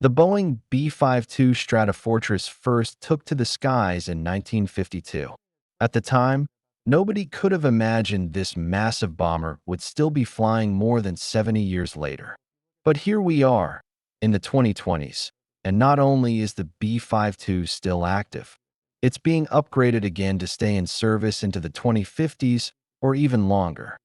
The Boeing B-52 Stratofortress first took to the skies in 1952. At the time, nobody could have imagined this massive bomber would still be flying more than 70 years later. But here we are, in the 2020s, and not only is the B-52 still active, it's being upgraded again to stay in service into the 2050s or even longer.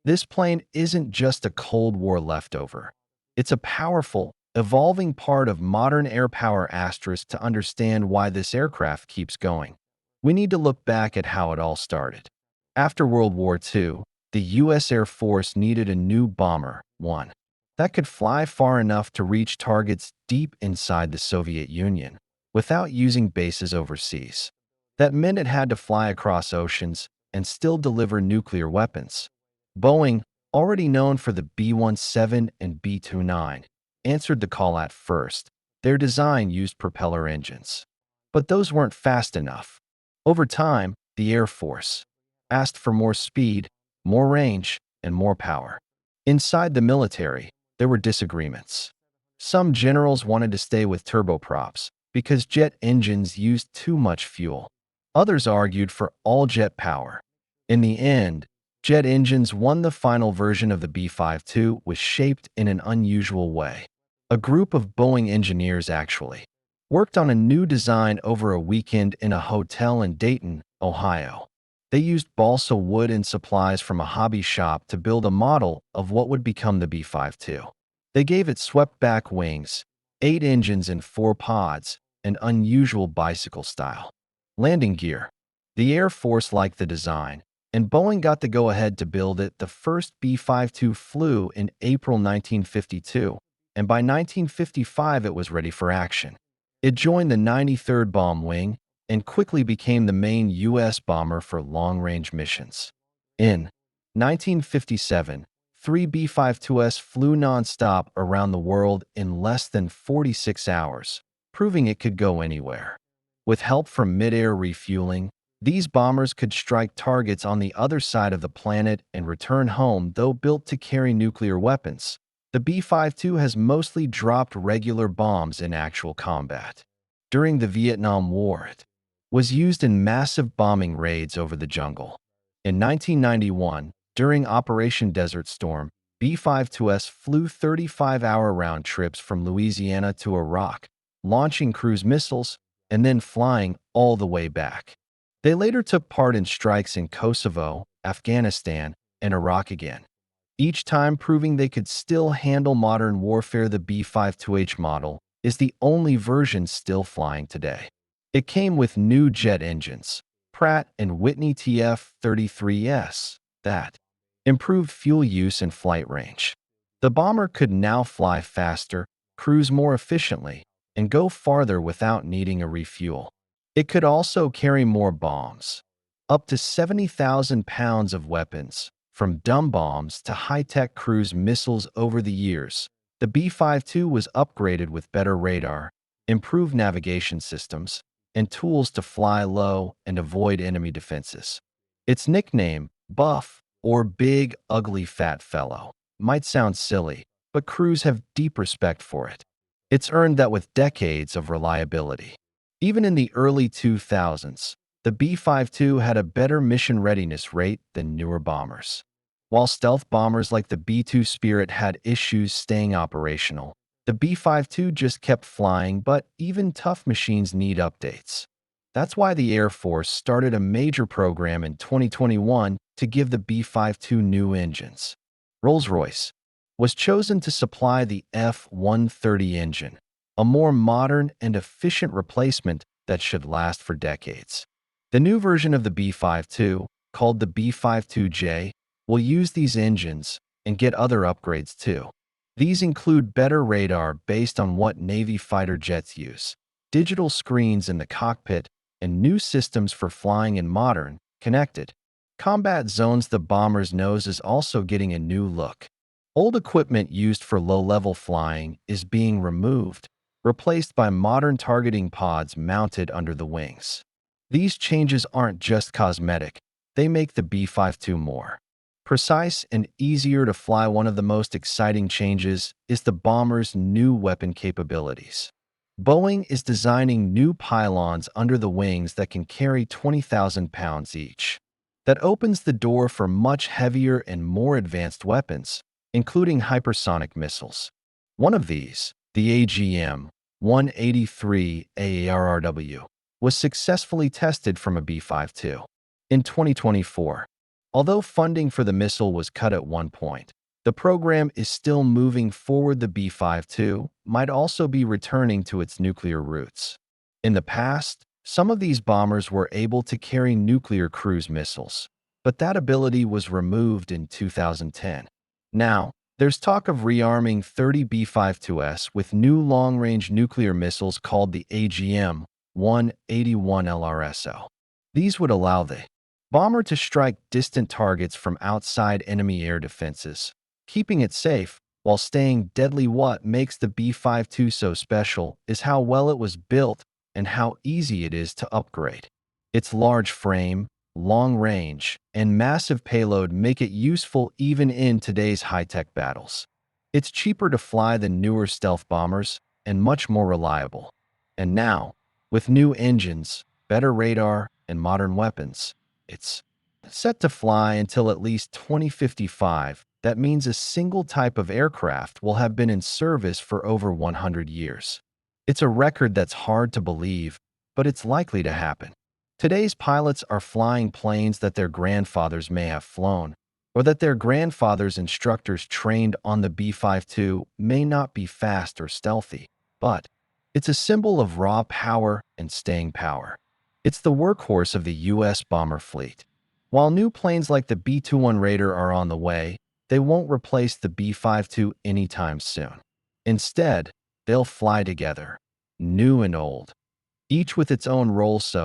This plane isn't just a Cold War leftover. It's a powerful, evolving part of modern air power asterisk to understand why this aircraft keeps going. We need to look back at how it all started. After World War II, the U.S. Air Force needed a new bomber, one that could fly far enough to reach targets deep inside the Soviet Union without using bases overseas. That meant it had to fly across oceans and still deliver nuclear weapons. Boeing, already known for the B-17 and B-29, answered the call at first. Their design used propeller engines. But those weren't fast enough. Over time, the Air Force asked for more speed, more range, and more power. Inside the military, there were disagreements. Some generals wanted to stay with turboprops because jet engines used too much fuel. Others argued for all-jet power. In the end, jet engines won. The final version of the B-52 was shaped in an unusual way. A group of Boeing engineers actually worked on a new design over a weekend in a hotel in Dayton, Ohio. They used balsa wood and supplies from a hobby shop to build a model of what would become the B-52. They gave it swept-back wings, 8 engines in 4 pods, and unusual bicycle-style landing gear. The Air Force liked the design, and Boeing got the go-ahead to build it. The first B-52 flew in April 1952, and by 1955 it was ready for action. It joined the 93rd Bomb Wing and quickly became the main U.S. bomber for long-range missions. In 1957, 3 B-52s flew non-stop around the world in less than 46 hours, proving it could go anywhere. With help from mid-air refueling, these bombers could strike targets on the other side of the planet and return home. Though built to carry nuclear weapons, the B-52 has mostly dropped regular bombs in actual combat. During the Vietnam War, it was used in massive bombing raids over the jungle. In 1991, during Operation Desert Storm, B-52s flew 35-hour round trips from Louisiana to Iraq, launching cruise missiles and then flying all the way back. They later took part in strikes in Kosovo, Afghanistan, and Iraq again, each time proving they could still handle modern warfare. The B-52H model is the only version still flying today. It came with new jet engines, Pratt & Whitney TF-33S, that improved fuel use and flight range. The bomber could now fly faster, cruise more efficiently, and go farther without needing a refuel. It could also carry more bombs, up to 70,000 pounds of weapons, from dumb bombs to high-tech cruise missiles. Over the years, the B-52 was upgraded with better radar, improved navigation systems, and tools to fly low and avoid enemy defenses. Its nickname, Buff, or Big Ugly Fat Fellow, might sound silly, but crews have deep respect for it. It's earned that with decades of reliability. Even in the early 2000s, the B-52 had a better mission readiness rate than newer bombers. While stealth bombers like the B-2 Spirit had issues staying operational, the B-52 just kept flying. But even tough machines need updates. That's why the Air Force started a major program in 2021 to give the B-52 new engines. Rolls-Royce was chosen to supply the F130 engine, a more modern and efficient replacement that should last for decades. The new version of the B-52, called the B-52J, will use these engines and get other upgrades too. These include better radar based on what Navy fighter jets use, digital screens in the cockpit, and new systems for flying in modern, connected combat zones. The bomber's nose is also getting a new look. Old equipment used for low-level flying is being removed, replaced by modern targeting pods mounted under the wings. These changes aren't just cosmetic, they make the B-52 more Precise and easier to fly, one of the most exciting changes is the bomber's new weapon capabilities. Boeing is designing new pylons under the wings that can carry 20,000 pounds each. That opens the door for much heavier and more advanced weapons, including hypersonic missiles. One of these, the AGM-183 AARRW, was successfully tested from a B-52 in 2024. Although funding for the missile was cut at one point, the program is still moving forward. The B-52 might also be returning to its nuclear roots. In the past, some of these bombers were able to carry nuclear cruise missiles, but that ability was removed in 2010. Now, there's talk of rearming 30 B-52s with new long-range nuclear missiles called the AGM-181 LRSO. These would allow the bomber to strike distant targets from outside enemy air defenses, keeping it safe while staying deadly. What makes the B-52 so special is how well it was built and how easy it is to upgrade. Its large frame, long range, and massive payload make it useful even in today's high-tech battles. It's cheaper to fly than newer stealth bombers and much more reliable. And now, with new engines, better radar, and modern weapons, it's set to fly until at least 2055. That means a single type of aircraft will have been in service for over 100 years. It's a record that's hard to believe, but it's likely to happen. Today's pilots are flying planes that their grandfathers may have flown, or that their grandfathers' instructors trained on. The B-52 may not be fast or stealthy, but it's a symbol of raw power and staying power. It's the workhorse of the U.S. bomber fleet. While new planes like the B-21 Raider are on the way, they won't replace the B-52 anytime soon. Instead, they'll fly together, new and old, each with its own role. So